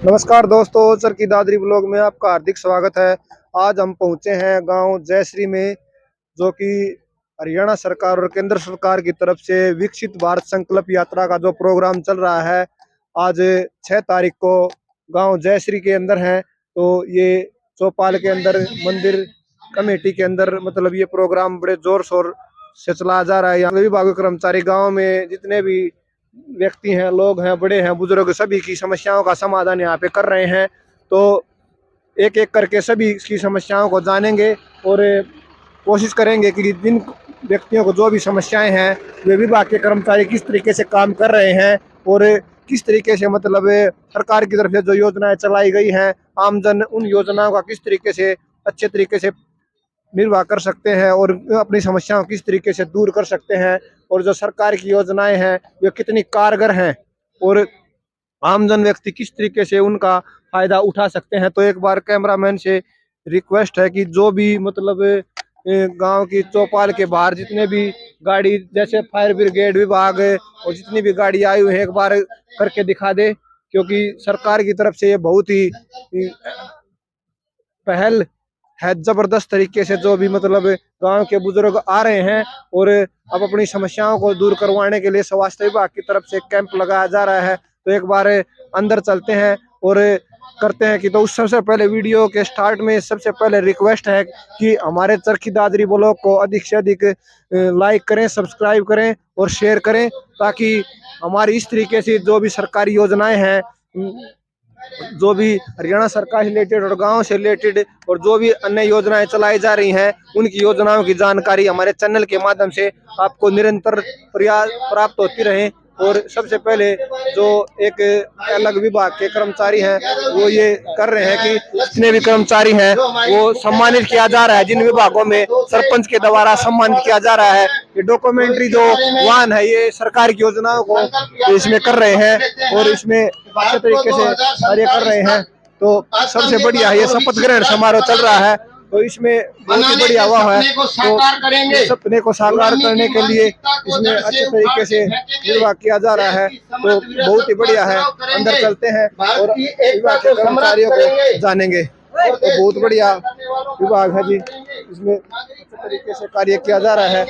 नमस्कार दोस्तों, चरखी दादरी ब्लॉग में आपका हार्दिक स्वागत है। आज हम पहुंचे हैं गांव जयश्री में, जो कि हरियाणा सरकार और केंद्र सरकार की तरफ से विकसित भारत संकल्प यात्रा का जो प्रोग्राम चल रहा है। आज 6 तारीख को गांव जयश्री के अंदर है, तो ये चौपाल के अंदर मंदिर कमेटी के अंदर मतलब ये प्रोग्राम बड़े जोर शोर से चलाया जा रहा है। यहाँ विभागीय कर्मचारी गाँव में जितने भी व्यक्ति हैं, लोग हैं, बड़े हैं, बुजुर्ग, सभी की समस्याओं का समाधान यहाँ पे कर रहे हैं। तो एक एक करके सभी की समस्याओं को जानेंगे और कोशिश करेंगे कि जिन व्यक्तियों को जो भी समस्याएं हैं वे विभाग के कर्मचारी किस तरीके से काम कर रहे हैं और किस तरीके से मतलब सरकार की तरफ से जो योजनाएं चलाई गई हैं, आमजन उन योजनाओं का किस तरीके से अच्छे तरीके से निर्वाह कर सकते हैं और अपनी समस्याओं को किस तरीके से दूर कर सकते हैं, और जो सरकार की योजनाएं हैं वे कितनी कारगर हैं और आमजन व्यक्ति किस तरीके से उनका फायदा उठा सकते हैं। तो एक बार कैमरामैन से रिक्वेस्ट है कि जो भी मतलब गांव की चौपाल के बाहर जितने भी गाड़ी, जैसे फायर ब्रिगेड विभाग और जितनी भी गाड़ी आई हुई है, एक बार करके दिखा दे, क्योंकि सरकार की तरफ से ये बहुत ही पहल है। जबरदस्त तरीके से जो भी मतलब गांव के बुजुर्ग आ रहे हैं और अब अपनी समस्याओं को दूर करवाने के लिए स्वास्थ्य विभाग की तरफ से कैंप लगाया जा रहा है। तो एक बार अंदर चलते हैं और करते हैं कि तो उस सबसे पहले वीडियो के स्टार्ट में सबसे पहले रिक्वेस्ट है कि हमारे चरखी दादरी ब्लॉग को अधिक से अधिक लाइक करें, सब्सक्राइब करें और शेयर करें, ताकि हमारी इस तरीके से जो भी सरकारी योजनाएं हैं, जो भी हरियाणा सरकार से रिलेटेड और गांव से रिलेटेड और जो भी अन्य योजनाएं चलाई जा रही हैं, उनकी योजनाओं की जानकारी हमारे चैनल के माध्यम से आपको निरंतर प्रयास प्राप्त होती रहे। और सबसे पहले जो एक अलग विभाग के कर्मचारी हैं वो ये कर रहे हैं कि जितने भी कर्मचारी हैं वो सम्मानित किया जा रहा है। जिन विभागों में सरपंच के द्वारा सम्मानित किया जा रहा है, ये डॉक्यूमेंट्री जो वाहन है ये सरकार की योजनाओं को इसमें कर रहे हैं और इसमें अच्छे तरीके से कार्य कर रहे हैं। तो सबसे बढ़िया ये शपथ ग्रहण समारोह चल रहा है, तो इसमें बहुत ही बढ़िया हुआ है। तो सपने को साकार करने के लिए इसमें अच्छे तरीके से निर्वाह किया जा रहा है, तो बहुत ही बढ़िया है। अंदर चलते हैं और विभाग के कर्मचारियों को जानेंगे। तो बहुत बढ़िया विभाग है जी, इसमें अच्छे तरीके से कार्य किया जा रहा है।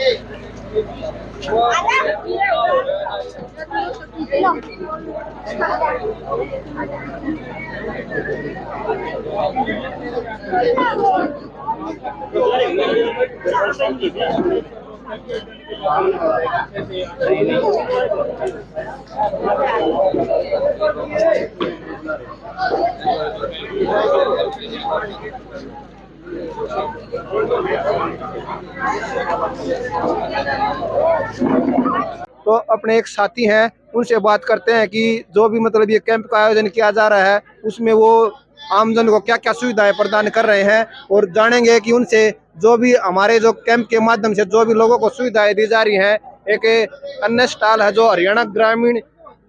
तो अपने एक साथी हैं, उनसे बात करते हैं कि जो भी मतलब ये कैंप का आयोजन किया जा रहा है उसमें वो आमजन को क्या क्या सुविधाएं प्रदान कर रहे हैं, और जानेंगे कि उनसे जो भी हमारे जो कैंप के माध्यम से जो भी लोगों को सुविधाएं दी जा रही हैं। एक अन्य स्टॉल है जो हरियाणा ग्रामीण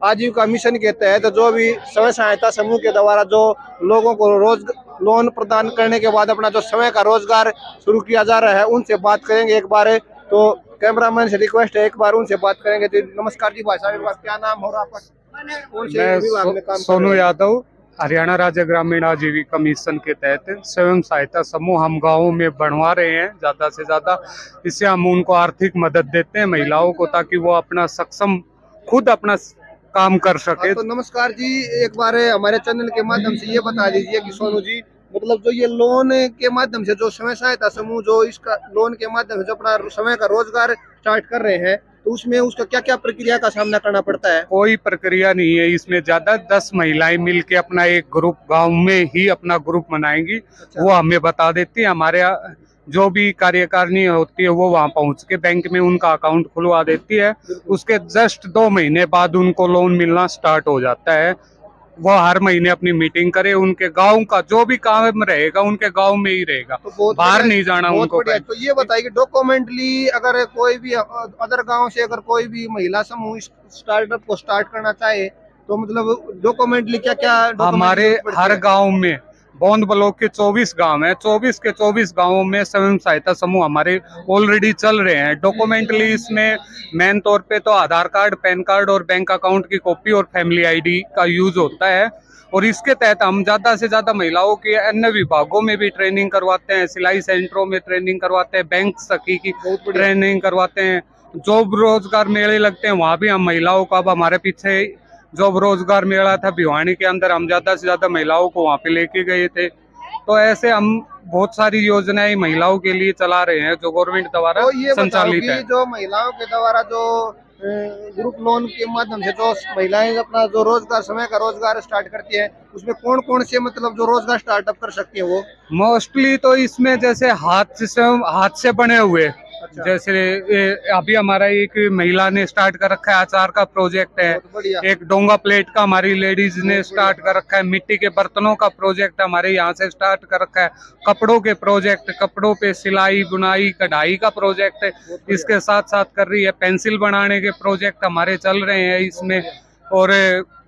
आजीविका मिशन के तहत जो भी स्वयं सहायता समूह के द्वारा जो लोगों को लोन प्रदान करने के बाद अपना जो स्वयं का रोजगार शुरू किया जा रहा है, उनसे बात करेंगे एक बार। तो कैमरामैन से रिक्वेस्ट है एक बार उनसे बात करेंगे। तो नमस्कार जी भाई साहब, क्या नाम और आपका? मैं सोनू यादव, हरियाणा राज्य ग्रामीण आजीविका मिशन के तहत स्वयं सहायता समूह हम गाँवों में बढ़वा रहे हैं ज़्यादा से ज़्यादा। इससे हम उनको आर्थिक मदद देते हैं महिलाओं को, ताकि वो अपना सक्षम खुद अपना काम कर सके। तो नमस्कार जी, एक बार हमारे चैनल के माध्यम से ये बता दीजिए कि सोनू जी, मतलब जो ये लोन के माध्यम से जो स्वयं सहायता समूह जो इसका लोन के माध्यम से जो अपना समय का रोजगार स्टार्ट कर रहे हैं, तो उसमें उसका क्या क्या प्रक्रिया का सामना करना पड़ता है? कोई प्रक्रिया नहीं है इसमें, ज्यादा 10 महिलाएं मिलके अपना एक ग्रुप गांव में ही अपना ग्रुप बनाएंगी। अच्छा। वो हमें बता देती है, हमारे जो भी कार्यकारिणी होती है वो वहाँ पहुँच के बैंक में उनका अकाउंट खुलवा देती है। उसके जस्ट 2 महीने बाद उनको लोन मिलना स्टार्ट हो जाता है। वो हर महीने अपनी मीटिंग करे, उनके गांव का जो भी काम रहेगा उनके गांव में ही रहेगा, तो बाहर नहीं जाना उनको। तो ये बताइए कि डॉक्यूमेंटली अगर कोई भी अदर गांव से अगर कोई भी महिला समूह स्टार्टअप को स्टार्ट करना चाहे, तो मतलब डॉक्यूमेंटली क्या क्या हमारे हर गांव में बौंद ब्लॉक के 24 गांव हैं, 24 के 24 गांवों में स्वयं सहायता समूह हमारे ऑलरेडी चल रहे हैं। डॉक्यूमेंटली इसमें मेन तौर पे तो आधार कार्ड, पैन कार्ड और बैंक अकाउंट की कॉपी और फैमिली आईडी का यूज होता है। और इसके तहत हम ज्यादा से ज्यादा महिलाओं के अन्य विभागों में भी ट्रेनिंग करवाते हैं, सिलाई सेंटरों में ट्रेनिंग करवाते हैं, बैंक सखी की ट्रेनिंग करवाते हैं, जॉब रोजगार मेले लगते हैं, वहाँ भी हम महिलाओं का, अब हमारे पीछे जॉब रोजगार मेला था भिवानी के अंदर, हम ज्यादा से ज्यादा महिलाओं को वहाँ पे लेके गए थे। तो ऐसे हम बहुत सारी योजनाएं महिलाओं के लिए चला रहे हैं जो गवर्नमेंट द्वारा तो ये संचालित है। जो महिलाओं के द्वारा जो ग्रुप लोन के माध्यम से जो महिलाएं अपना जो रोजगार, समय का रोजगार स्टार्ट करती है, उसमें कौन कौन से मतलब जो रोजगार स्टार्टअप कर सकती है वो? मोस्टली तो इसमें जैसे हाथ से बने हुए, जैसे अभी हमारा एक महिला ने स्टार्ट कर रखा है अचार का प्रोजेक्ट है, एक डोंगा प्लेट का हमारी लेडीज ने स्टार्ट कर रखा है, मिट्टी के बर्तनों का प्रोजेक्ट हमारे यहाँ से स्टार्ट कर रखा है, कपड़ों के प्रोजेक्ट, कपड़ों पे सिलाई बुनाई कढ़ाई का प्रोजेक्ट है इसके साथ साथ कर रही है, पेंसिल बनाने के प्रोजेक्ट हमारे चल रहे हैं इसमें, और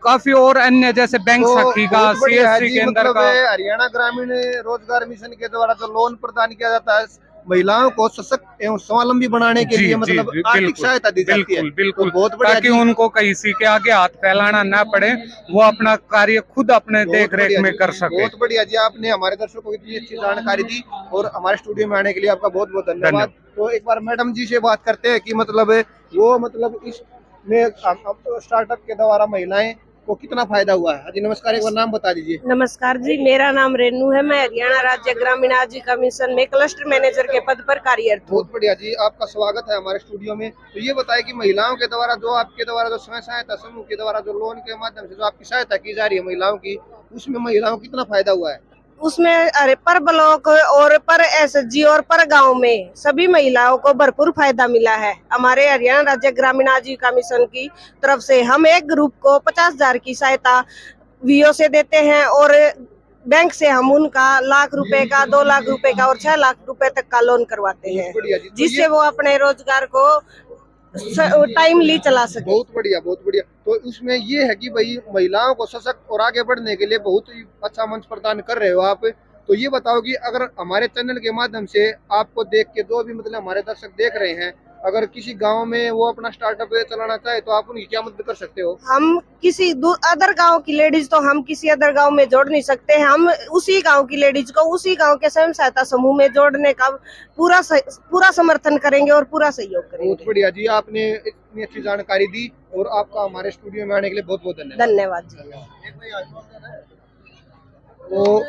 काफी और अन्य जैसे बैंक सखी का, CSC केंद्र मतलब का। हरियाणा ग्रामीण रोजगार मिशन के द्वारा जो लोन प्रदान किया जाता है महिलाओं को सशक्त एवं स्वावलंबी बनाने के लिए, मतलब आर्थिक सहायता दी जाती है। बिल्कुल, बहुत बढ़िया, ताकि उनको किसी के आगे हाथ फैलाना ना पड़े, वो अपना कार्य खुद अपने देख रेख में कर सके। बहुत बढ़िया जी, आपने हमारे दर्शकों को इतनी अच्छी जानकारी दी और हमारे स्टूडियो में आने के लिए आपका बहुत बहुत धन्यवाद। तो एक बार मैडम जी से बात करते हैं कि मतलब वो मतलब इसमें स्टार्टअप के द्वारा महिलाएं को कितना फायदा हुआ है। जी नमस्कार, एक बार नाम बता दीजिए। नमस्कार जी, मेरा नाम रेनू है। मैं हरियाणा राज्य ग्रामीण आजीविका मिशन में क्लस्टर मैनेजर के पद पर कार्यरत हूँ। बहुत बढ़िया जी, आपका स्वागत है हमारे स्टूडियो में। तो ये बताएं कि महिलाओं के द्वारा जो आपके द्वारा जो स्वयं सहायता समूह के द्वारा जो लोन के माध्यम से जो आपकी सहायता की जा रही है महिलाओं की, उसमें महिलाओं को कितना फायदा हुआ है? उसमें अरे पर ब्लॉक और पर SHG और पर गांव में सभी महिलाओं को भरपूर फायदा मिला है। हमारे हरियाणा राज्य ग्रामीण आजीविका मिशन की तरफ से हम एक ग्रुप को 50,000 की सहायता VO से देते हैं और बैंक से हम उनका लाख रुपए का, 2 लाख रुपए का और 6 लाख रुपए तक का लोन करवाते हैं, जिससे वो अपने रोजगार को टाइमली चला सके। बहुत बढ़िया, बहुत बढ़िया। तो उसमें ये है कि भाई महिलाओं को सशक्त और आगे बढ़ने के लिए बहुत ही अच्छा मंच प्रदान कर रहे हो आप। तो ये बताओ कि अगर हमारे चैनल के माध्यम से आपको देख के जो भी मतलब हमारे दर्शक देख रहे हैं, अगर किसी गांव में वो अपना स्टार्टअप चलाना चाहे तो आप उनकी क्या मदद कर सकते हो? हम किसी अदर गांव की लेडीज तो हम किसी अदर गांव में जोड़ नहीं सकते हैं। हम उसी गांव की लेडीज को उसी गांव के स्वयं सहायता समूह में जोड़ने का पूरा समर्थन करेंगे और पूरा सहयोग करेंगे। बहुत बढ़िया जी, आपने इतनी अच्छी जानकारी दी और आपका हमारे स्टूडियो में आने के लिए बहुत बहुत धन्यवाद। धन्यवाद जी। तो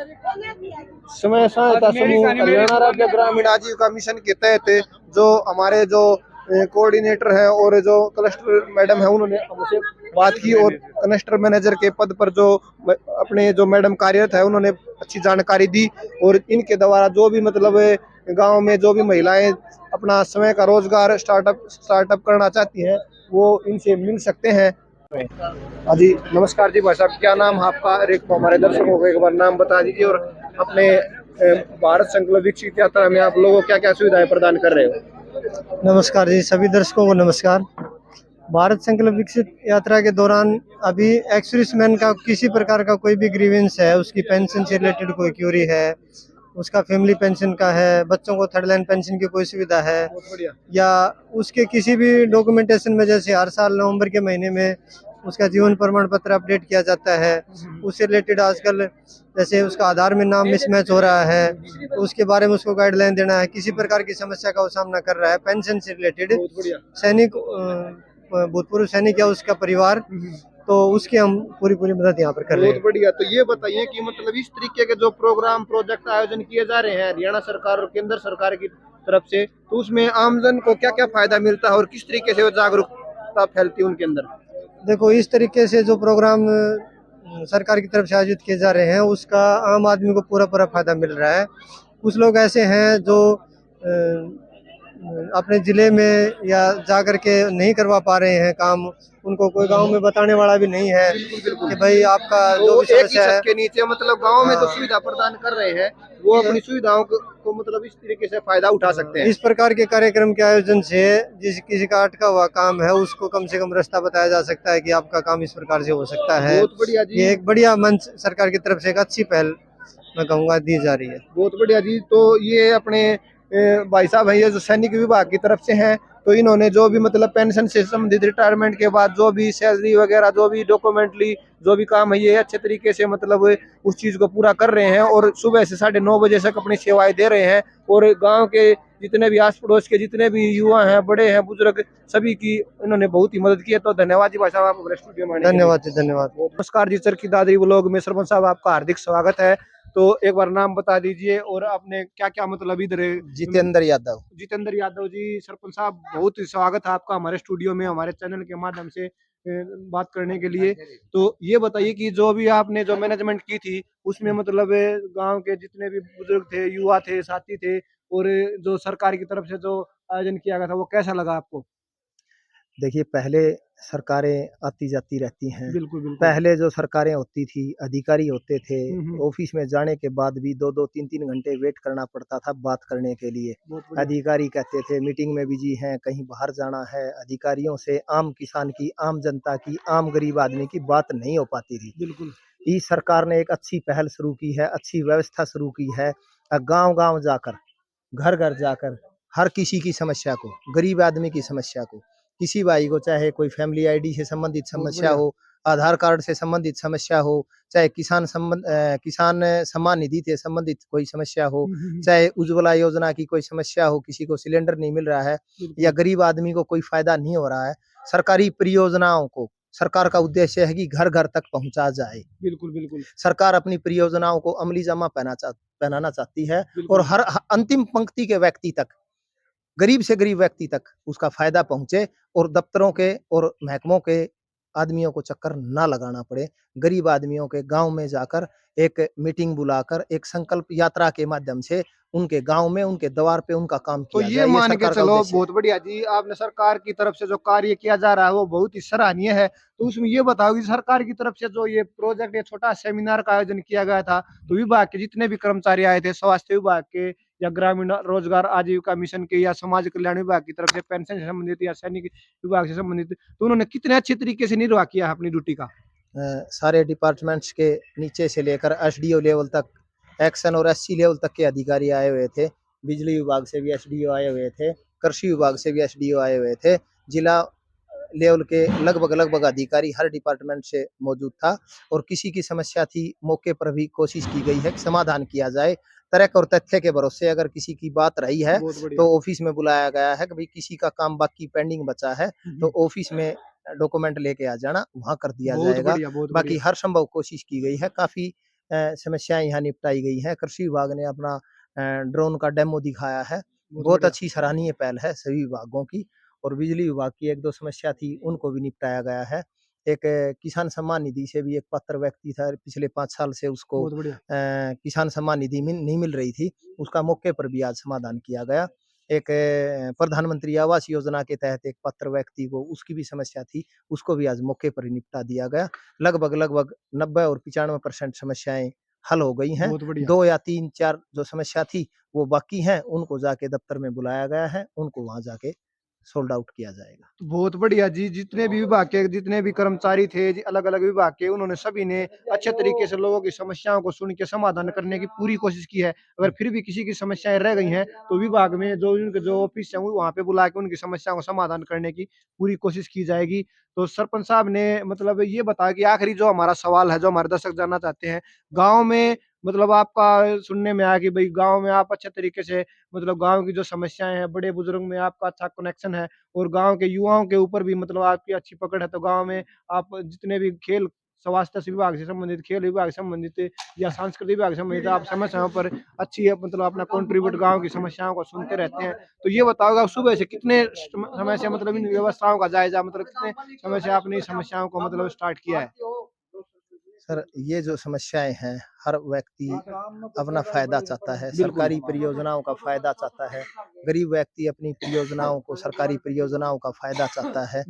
स्वयं सहायता समूह हरियाणा राज्य ग्रामीण आजीविका मिशन के तहत जो हमारे जो कोऑर्डिनेटर है और जो क्लस्टर मैडम है, उन्होंने हमसे बात की और क्लस्टर मैनेजर के पद पर जो अपने जो मैडम कार्यरत है, उन्होंने अच्छी जानकारी दी। और इनके द्वारा जो भी मतलब गांव में जो भी महिलाएं अपना समय का रोजगार स्टार्टअप करना चाहती हैं, वो इनसे मिल सकते हैं। हाँ जी नमस्कार जी, भाई साहब क्या नाम है आपका? एक हमारे दर्शकों को एक बार नाम बता दीजिए और अपने भारत संकल्प विकसित यात्रा में आप लोगों को क्या क्या सुविधाएं प्रदान कर रहे हो? नमस्कार जी, सभी दर्शकों को नमस्कार। भारत संकल्प विकसित यात्रा के दौरान अभी एक्स सर्विसमैन का किसी प्रकार का कोई भी ग्रीवेंस है, उसकी पेंशन से रिलेटेड कोई क्यूरी है, उसका फैमिली पेंशन का है, बच्चों को थर्ड लाइन पेंशन की कोई सुविधा है, या उसके किसी भी डॉक्यूमेंटेशन में, जैसे हर साल नवंबर के महीने में उसका जीवन प्रमाण पत्र अपडेट किया जाता है, उससे रिलेटेड आजकल जैसे उसका आधार में नाम मिसमैच हो रहा है तो उसके बारे में उसको गाइडलाइन देना है, किसी प्रकार की समस्या का वो सामना कर रहा है पेंशन से रिलेटेड, सैनिक भूतपूर्व सैनिक या उसका परिवार, तो उसकी हम पूरी मदद यहाँ पर कर रहे हैं। बहुत बढ़िया। तो ये बताइए कि मतलब इस तरीके के जो प्रोग्राम प्रोजेक्ट आयोजन किए जा रहे हैं हरियाणा सरकार और केंद्र सरकार की तरफ से, तो उसमें आमजन को क्या क्या फायदा मिलता है और किस तरीके से वो जागरूकता फैलती है उनके अंदर? देखो, इस तरीके से जो प्रोग्राम सरकार की तरफ से आयोजित किए जा रहे हैं उसका आम आदमी को पूरा फायदा मिल रहा है। कुछ लोग ऐसे हैं जो अपने जिले में या जा करके नहीं करवा पा रहे हैं काम, उनको कोई गांव में बताने वाला भी नहीं है कि भाई आपका जो भी समस्या है के नीचे मतलब गांव में जो सुविधा प्रदान कर रहे हैं वो अपनी सुविधाओं को मतलब इस तरीके से फायदा उठा सकते हैं। इस प्रकार के कार्यक्रम के आयोजन से जिस किसी का अटका हुआ काम है उसको कम से कम रास्ता बताया जा सकता है कि आपका काम इस प्रकार से हो सकता है। बहुत बढ़िया जी, ये एक बढ़िया मंच सरकार की तरफ से एक अच्छी पहल मैं कहूँगा दी जा रही है। बहुत बढ़िया जी। तो ये अपने भाई साहब है, ये जो सैनिक विभाग की तरफ से हैं, तो इन्होंने जो भी मतलब पेंशन से संबंधित रिटायरमेंट के बाद जो भी सैलरी वगैरह जो भी डॉक्यूमेंटली जो भी काम है ये अच्छे तरीके से मतलब उस चीज को पूरा कर रहे हैं और सुबह से 9:30 तक अपनी सेवाएं दे रहे हैं। और गांव के जितने भी आस पड़ोस के जितने भी युवा हैं, बड़े हैं, बुजुर्ग, सभी की इन्होंने बहुत ही मदद की है। तो धन्यवाद जी भाई साहब, आप हमारे स्टूडियो में आने के लिए। धन्यवाद जी, धन्यवाद। नमस्कार जी, चरखी दादरी व्लॉग में सरपंच साहब आपका हार्दिक स्वागत है। तो एक बार नाम बता दीजिए और आपने क्या क्या मतलब इधर जितेंद्र यादव। जितेंद्र यादव जी। सरपंच साहब बहुत ही स्वागत है आपका हमारे स्टूडियो में, हमारे चैनल के माध्यम से बात करने के लिए। तो ये बताइए कि जो भी आपने जो मैनेजमेंट की थी उसमें मतलब गांव के जितने भी बुजुर्ग थे, युवा थे, साथी थे, और जो सरकार की तरफ से जो आयोजन किया गया था वो कैसा लगा आपको? देखिए, पहले सरकारें आती जाती रहती हैं। बिल्कुल बिल्कुल। पहले जो सरकारें होती थी, अधिकारी होते थे, हम्म। ऑफिस में जाने के बाद भी 2-2 3-3 घंटे वेट करना पड़ता था बात करने के लिए। बहुत बढ़िया। अधिकारी कहते थे मीटिंग में बिजी हैं, कहीं बाहर जाना है। अधिकारियों से आम किसान की, आम जनता की, आम गरीब आदमी की बात नहीं हो पाती थी। बिल्कुल इस सरकार ने एक अच्छी पहल शुरू की है, अच्छी व्यवस्था शुरू की है। गाँव-गाँव जाकर, घर-घर जाकर हर किसी की समस्या को, गरीब आदमी की समस्या को, किसी भाई को चाहे कोई फैमिली आईडी से संबंधित बहुत समस्या बढ़िया। हो, आधार कार्ड से संबंधित समस्या हो, चाहे किसान सम्मान निधि से संबंधित कोई समस्या हो, चाहे उज्ज्वला योजना की कोई समस्या हो, किसी को सिलेंडर नहीं मिल रहा है या गरीब आदमी को कोई फायदा नहीं हो रहा है। सरकारी परियोजनाओं को, सरकार का उद्देश्य है कि घर-घर तक पहुँचा जाए। बिल्कुल बिल्कुल। सरकार अपनी परियोजनाओं को अमली जामा पहनाना चाहती है बिल्कुल। और हर अंतिम पंक्ति के व्यक्ति तक, गरीब से गरीब व्यक्ति तक उसका फायदा पहुंचे और दफ्तरों के और महकमों के आदमियों को चक्कर ना लगाना पड़े। गरीब आदमियों के गांव में जाकर एक मीटिंग बुलाकर एक संकल्प यात्रा के माध्यम से उनके गांव में, उनके द्वार पे उनका काम तो किया ये जाए। ये मान के सरकार का चलो उद्देश्य है। बहुत बढ़िया जी, आपने सरकार की तरफ से जो कार्य किया जा रहा है वो बहुत ही सराहनीय है। तो उसमें ये बताओ कि सरकार की तरफ से जो ये प्रोजेक्ट, ये छोटा सेमिनार का आयोजन किया गया था, तो विभाग के जितने भी कर्मचारी आए थे, स्वास्थ्य विभाग के या ग्रामीण रोजगार आजीविका मिशन के या समाज कल्याण विभाग की तरफ से, पेंशन से संबंधित या सैनिक विभाग से संबंधित, तो उन्होंने कितने अच्छे तरीके से निर्वाह किया अपनी ड्यूटी का? सारे डिपार्टमेंट्स के नीचे से लेकर एसडीओ लेवल तक, एक्शन और एससी लेवल तक के अधिकारी आए हुए थे। बिजली विभाग से भी एसडीओ आए हुए थे, कृषि विभाग से भी एसडीओ आए हुए थे। जिला लेवल के लगभग अधिकारी हर डिपार्टमेंट से मौजूद था और किसी की समस्या थी, मौके पर भी कोशिश की गई है कि समाधान किया जाए। तर्क और तथ्य के भरोसे अगर किसी की बात रही है बहुत बढ़िया। तो ऑफिस में बुलाया गया है कि भाई किसी का काम बाकी पेंडिंग बचा है तो ऑफिस में डॉक्यूमेंट लेके आ जाना, वहाँ कर दिया बहुत जाएगा। बढ़िया, बहुत बाकी बढ़िया। हर संभव कोशिश की गई है, काफ़ी समस्याएँ यहाँ निपटाई गई हैं। कृषि विभाग ने अपना ड्रोन का डेमो दिखाया है, बहुत बढ़िया। अच्छी सराहनीय पहल है सभी विभागों की। और बिजली विभाग की 1-2 समस्या थी, उनको भी निपटाया गया है। एक किसान सम्मान निधि से भी एक पात्र व्यक्ति था, पिछले 5 साल से उसको बहुत बढ़िया। किसान सम्मान निधि नहीं मिल रही थी, उसका मौके पर भी आज समाधान किया गया। एक प्रधानमंत्री आवास योजना के तहत एक पात्र व्यक्ति को उसकी भी समस्या थी, उसको भी आज मौके पर ही निपटा दिया गया। लगभग 90 और 95% समस्याएँ हल हो गई हैं। बहुत बढ़िया। 2 या 3-4 जो समस्या थी, वो बाकी हैं, उनको जाके दफ्तर में बुलाया गया है, उनको वहाँ जाके सोल्ड आउट किया जाएगा। तो बहुत बढ़िया जी, जितने भी विभाग के जितने भी कर्मचारी थे जी, अलग-अलग विभाग के, उन्होंने सभी ने अच्छे तरीके से लोगों की समस्याओं को सुन के समाधान करने की पूरी कोशिश की है। अगर फिर भी किसी की समस्याएँ रह गई हैं, तो विभाग में जो उनके जो ऑफिस है, वो वहाँ पे बुला के उनकी समस्याओं को समाधान करने की पूरी कोशिश की जाएगी। तो सरपंच साहब ने मतलब ये बताया कि आखिरी जो हमारा सवाल है, जो हमारे दर्शक जानना चाहते हैं, गाँव में मतलब आपका सुनने में आया कि भई गाँव में आप अच्छे तरीके से मतलब गाँव की जो समस्याएँ हैं, बड़े बुजुर्ग में आपका अच्छा कनेक्शन है और गाँव के युवाओं के ऊपर भी मतलब आपकी अच्छी पकड़ है। तो गाँव में आप जितने भी खेल स्वास्थ्य से विभाग से संबंधित, खेल विभाग से संबंधित या सांस्कृतिक विभाग से संबंधित आप समय-समय पर अच्छी मतलब अपना कंट्रीब्यूट गाँव की समस्याओं को सुनते रहते हैं। तो ये बताओ आप सुबह से कितने समय से मतलब इन व्यवस्थाओं का जायज़ा मतलब कितने समय से आपने इन समस्याओं को मतलब स्टार्ट किया है? सर, ये जो समस्याएँ हैं, हर व्यक्ति अपना फ़ायदा चाहता है, बिल्कुल। सरकारी परियोजनाओं का फ़ायदा चाहता है। गरीब व्यक्ति अपनी परियोजनाओं को, सरकारी परियोजनाओं का फ़ायदा चाहता है।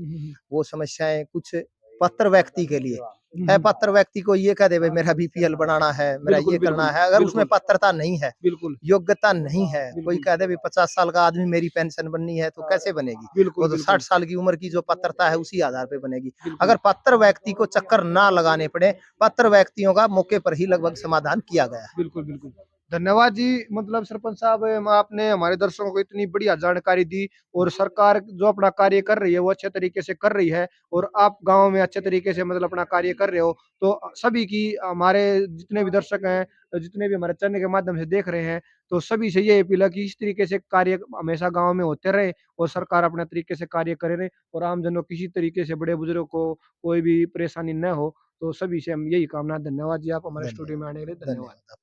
वो समस्याएँ कुछ पात्र व्यक्ति के लिए है, पात्र व्यक्ति को ये कह दे भई मेरा बीपीएल बनाना है, मेरा बिल्कुल, ये करना बिल्कुल, है, अगर उसमें बिल्कुल। पात्रता नहीं है, बिल्कुल, योग्यता नहीं है, कोई बिल्कुल। कह दे भई 50 साल का आदमी मेरी पेंशन बननी है, तो कैसे बनेगी? बिल्कुल, वो तो बिल्कुल। 60 साल की उम्र की जो पात्रता है, उसी आधार पे बनेगी। बिल्कुल। अगर पात्र व्यक्ति को चक्कर ना लगाने पड़े, पात्र व्यक्तियों का मौके पर ही लगभग समाधान किया गया है। बिल्कुल, बिल्कुल। धन्यवाद जी। मतलब सरपंच साहब, आपने हमारे दर्शकों को इतनी बढ़िया जानकारी दी और सरकार जो अपना कार्य कर रही है वो अच्छे तरीके से कर रही है और आप गांव में अच्छे तरीके से मतलब अपना कार्य कर रहे हो। तो सभी की, हमारे जितने भी दर्शक हैं, जितने भी हमारे चैनल के माध्यम से देख रहे हैं, तो सभी से ये अपील है कि इस तरीके से कार्य हमेशा गाँव में होते रहे और सरकार अपने तरीके से कार्य करे रहे और आमजन को किसी तरीके से, बड़े बुजुर्ग को कोई भी परेशानी न हो। तो सभी से हम यही कामना। धन्यवाद जी, आप हमारे स्टूडियो में आने के लिए धन्यवाद।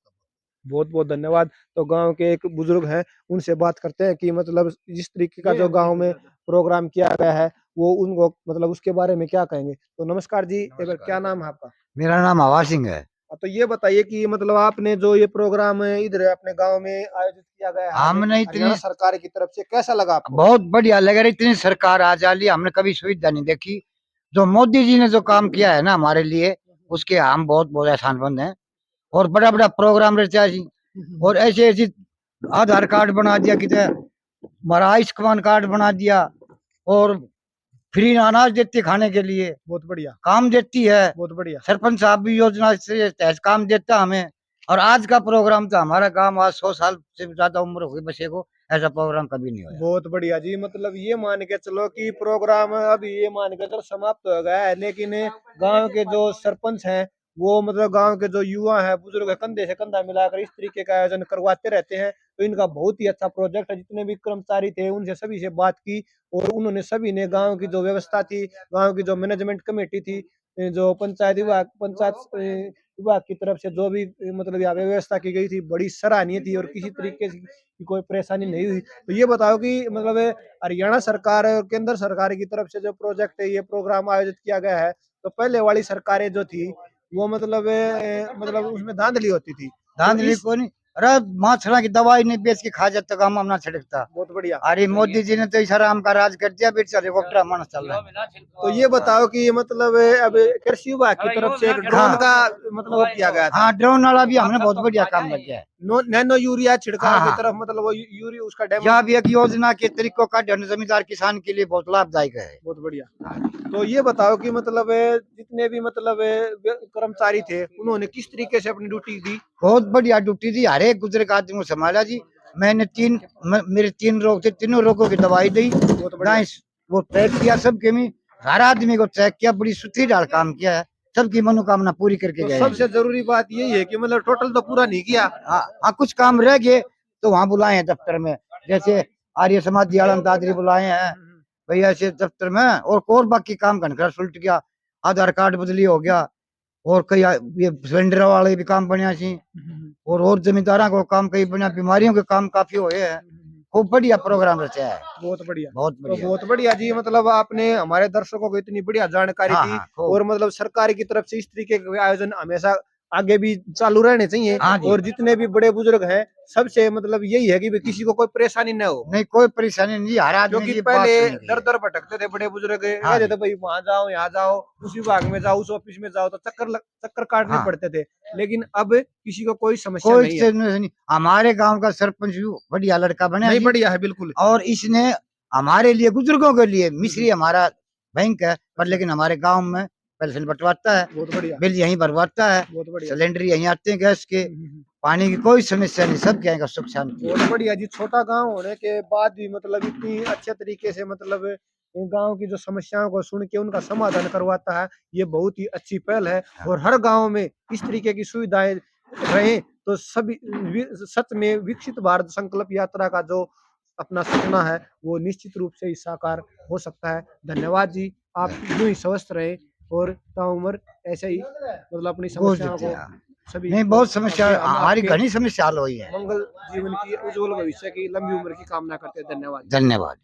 बहुत बहुत धन्यवाद। तो गांव के एक बुजुर्ग हैं, उनसे बात करते हैं कि मतलब जिस तरीके का जो गांव में प्रोग्राम किया गया है वो उनको मतलब उसके बारे में क्या कहेंगे। तो नमस्कार जी, एक बार क्या नाम है आपका? मेरा नाम आवाज सिंह है। तो ये बताइए कि मतलब आपने जो ये प्रोग्राम इधर अपने गांव में आयोजित किया गया है हमने हरियाणा इतनी सरकार की तरफ से, कैसा लगा आपको? बहुत बढ़िया लग रही, इतनी सरकार आ जाली हमने कभी सुविधा नहीं देखी। जो मोदी जी ने जो काम किया है ना हमारे लिए, उसके हम बहुत बहुत एहसानमंद हैं। और बड़ा बड़ा प्रोग्राम रहता है जी, और ऐसे ऐसे आधार कार्ड बना दिया, कितने हमारा आयुष्मान कार्ड बना दिया, और फ्री अनाज देती खाने के लिए, बहुत बढ़िया, काम देती है। बहुत बढ़िया। सरपंच साहब भी योजना से तहत काम देता हमें। और आज का प्रोग्राम तो हमारा गांव आज 100 साल से ज्यादा उम्र हो गई बच्चे को, ऐसा प्रोग्राम कभी नहीं हुआ। बहुत बढ़िया जी। मतलब ये मान के चलो कि प्रोग्राम अभी ये मान के चलो समाप्त हो गया है, लेकिन गांव के जो सरपंच हैं वो मतलब गांव के जो युवा हैं, बुजुर्ग हैं, कंधे से कंधा मिलाकर इस तरीके का आयोजन करवाते रहते हैं। तो इनका बहुत ही अच्छा प्रोजेक्ट है। जितने भी कर्मचारी थे उनसे सभी से बात की और उन्होंने सभी ने गांव की जो व्यवस्था थी, गांव की जो मैनेजमेंट कमेटी थी, जो पंचायत विभाग की तरफ से जो भी मतलब यहाँ पे व्यवस्था की गई थी, बड़ी सराहनीय थी और किसी तरीके की कोई परेशानी नहीं हुई। तो ये बताओ कि मतलब हरियाणा सरकार और केंद्र सरकार की तरफ से जो प्रोजेक्ट है, ये प्रोग्राम आयोजित किया गया है, तो पहले वाली सरकारें जो थी वो मतलब उसमें धांधली होती थी। तो धांधली इस को नहीं, अरे माछड़ा की दवाई नहीं बेच के खा जाता काम अपना छिड़कता। बहुत बढ़िया। अरे मोदी जी ने तो इस आराम का राज कर दिया, बेच हेलीकॉप्टर मन चल रहा है। तो ये बताओ कि मतलब अब कृषि विभाग की तरफ से एक ड्रोन का मतलब वो किया गया था। हाँ, ड्रोन वाला भी हमने बहुत बढ़िया काम लग गया है। नैनो यूरिया छिड़काव हाँ, की हाँ। तरफ मतलब वो यूरिया उसका डेमो। यह भी एक योजना के तरीकों का जमींदार किसान के लिए बहुत लाभदायक है। बहुत बढ़िया। तो ये बताओ कि मतलब जितने भी मतलब कर्मचारी थे उन्होंने किस तरीके से अपनी ड्यूटी दी? बहुत बढ़िया ड्यूटी दी, हर एक गुजरे आदमी को संभाला जी। मैंने मेरे 3 रोग थे, तीनों रोगों की दवाई दी, वो ट्रैक किया सबके में, हर आदमी को ट्रैक किया, बड़ी सुथरी डाल काम किया है, सबकी मनोकामना पूरी करके तो गए। सबसे जरूरी बात यही है कि मतलब टोटल तो पूरा नहीं किया। हाँ, कुछ काम रह गए तो वहाँ बुलाए हैं दफ्तर में, जैसे आर्य समाज आलम दादरी बुलाए हैं भैया ऐसे दफ्तर में, और बाकी काम घनकर सुलट गया, आधार कार्ड बदली हो गया, और कई ये सिलेंडर वाले भी काम बनिया सी, और जमींदारों को काम कई बनिया, बीमारियों के काम काफी हुए हैं। खूब बढ़िया प्रोग्राम रचा है। बहुत बढ़िया, बहुत तो बढ़िया। बहुत बढ़िया जी। मतलब आपने हमारे दर्शकों को इतनी बढ़िया जानकारी हाँ, दी हाँ, खूब। और मतलब सरकार की तरफ से इस तरीके के आयोजन हमेशा आगे भी चालू रहने चाहिए। हाँ जी। और जितने भी बड़े बुजुर्ग हैं सबसे मतलब यही है कि किसी को कोई परेशानी न हो, नहीं कोई परेशानी नहीं, हर आदमी क्योंकि की पहले बात सुनेंगे। दर दर भटकते थे बड़े बुजुर्ग, हाँ कहते थे भाई वहां जाओ, यहाँ जाओ, उस विभाग में जाओ, उस ऑफिस में जाओ, तो चक्कर काटने हाँ। पड़ते थे। लेकिन अब किसी को कोई समस्या कोई नहीं है। नहीं, हमारे गांव का सरपंच भी बढ़िया लड़का बने नहीं, बढ़िया है बिल्कुल। और इसने हमारे लिए, बुजुर्गों के लिए, मिस्री हमारा बैंक है पर लेकिन हमारे गांव में पेंशन बंटवाता है, बहुत बढ़िया, बिल यहीं भरवाता है, बहुत बढ़िया। सिलेंडर यहीं आते हैं गैस के, पानी की कोई समस्या नहीं, सब क्या सुख शांति। बहुत बढ़िया जी। छोटा गांव होने के बाद भी मतलब इतनी अच्छे तरीके से मतलब गांव की जो समस्याओं को सुन के उनका समाधान करवाता है, ये बहुत ही अच्छी पहल है। और हर गांव में इस तरीके की सुविधाएं रहे तो सभी सच में विकसित भारत संकल्प यात्रा का जो अपना सपना है वो निश्चित रूप से ही साकार हो सकता है। धन्यवाद जी, आप यूं ही स्वस्थ रहे और ताउम्र ऐसे ही मतलब अपनी समस्याओं को सभी नहीं, बहुत समस्या हमारी आपके घनी समस्या हल हुई है। मंगल जीवन की, उज्जवल भविष्य की, लंबी उम्र की कामना करते हैं। धन्यवाद। धन्यवाद।